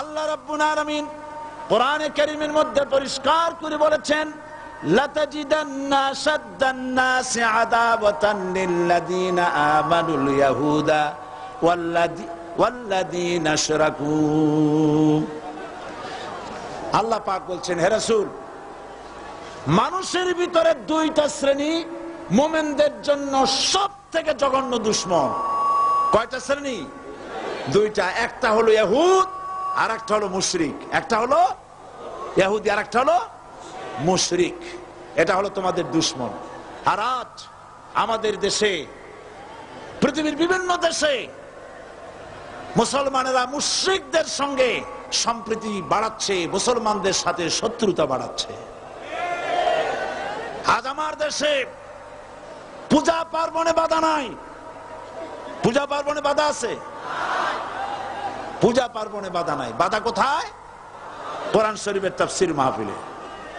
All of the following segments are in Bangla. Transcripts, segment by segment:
আল্লাহ রাব্বুল আলামিন কোরআনে কারীমের মধ্যে পরিষ্কার করে বলেছেন, লাতাজিদান্না শাদ্দান নাসি আদাওয়াতান লিল্লাযীনা আমানুল ইয়াহুদা ওয়াল্লাযীনা আশরাকু। আল্লাহ পাক বলছেন, হে রাসূল, মানুষের ভিতরে দুইটা শ্রেণী মুমিনদের জন্য সবথেকে জঘন্য দুশমন। কয়টা শ্রেণী? দুইটা। একটা হলো ইহুদ আর একটা হলো মুশরিক। একটা হলো ইহুদি আর একটা হলো মুশরিক। এটা হলো তোমাদের দুশমন। আর আজ আমাদের দেশে, পৃথিবীর বিভিন্ন দেশে মুসলমানেরা মুশরিকদের সঙ্গে সম্প্রীতি বাড়াচ্ছে, মুসলমানদের সাথে শত্রুতা বাড়াচ্ছে। আজ আমার দেশে পূজা পার্বণে বাধা নাই। পূজা পার্বণে বাধা আছে? পূজা পার্বণে বাধা নাই। বাধা কোথায়? কোরআন শরীফের তাফসীর মাহফিলে।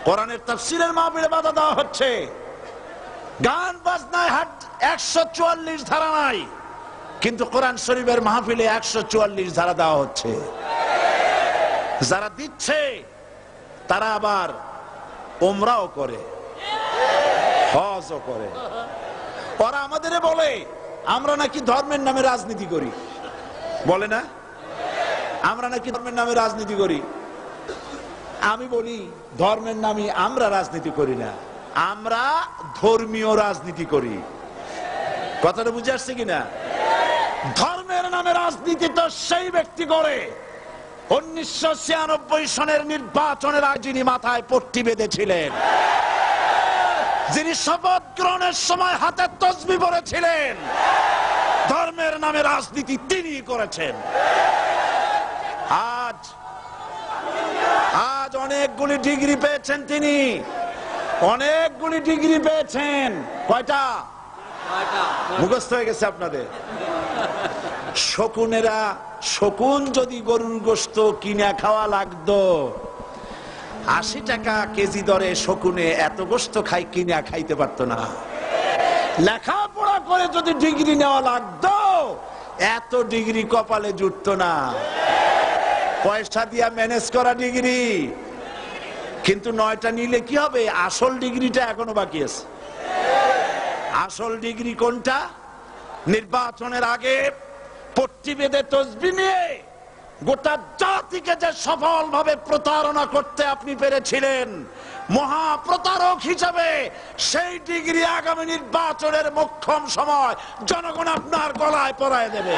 কোরআনের তাফসীরের মাহফিলে বাধা দেওয়া হচ্ছে। গান বাজনায় 144 ধারা নাই, কিন্তু কোরআন শরীফের মাহফিলে 144 ধারা দেওয়া হচ্ছে। যারা দিচ্ছে তারা আবার উমরাও করে, হজও করে। ওরা আমাদের বলে আমরা নাকি ধর্মের নামে রাজনীতি করি। বলে না? আমরা নাকি ধর্মের নামে রাজনীতি করি। আমি বলি, ধর্মের নামে আমরা রাজনীতি করি না, আমরা ধর্মীয় রাজনীতি করি। কথাটা বুঝে আসছে কিনা? ধর্মের নামে রাজনীতি তো সেই ব্যক্তি করে 1996 সনের নির্বাচনের আগে যিনি মাথায় পট্টি বেঁধেছিলেন, যিনি শপথ গ্রহণের সময় হাতে তসবিহ পড়েছিলেন। ধর্মের নামে রাজনীতি তিনি করেছেন। আজ অনেকগুলি ডিগ্রি পেয়েছেন তিনি, অনেকগুলি ডিগ্রি পেয়েছেন। কয়টা? মুখস্থ হয়ে গেছে আপনাদের। শকুনেরা, শকুন যদি গরুর গোশত কিনে খাওয়া লাগতো, 80 টাকা কেজি দরে শকুনে এত গোশত কিনা খাইতে পারতো না। লেখাপড়া করে যদি ডিগ্রি নেওয়া লাগতো, এত ডিগ্রি কপালে জুটতো না। পয়সা দিয়া ম্যানেজ করা ডিগ্রি। কিন্তু 9টা নিলে কি হবে? আসল ডিগ্রিটা এখনো বাকি আছে। আসল ডিগ্রি কোনটা? নির্বাচনের আগে পট্টি বেঁধে তসবিহ নিয়ে গোটা জাতিকে যে সফলভাবে প্রতারণা করতে আপনি পেরেছিলেন, মহাপ্রতারক হিসাবে সেই ডিগ্রি আগামী নির্বাচনের মোক্ষম সময় জনগণ আপনার গলায় পরায় দেবে।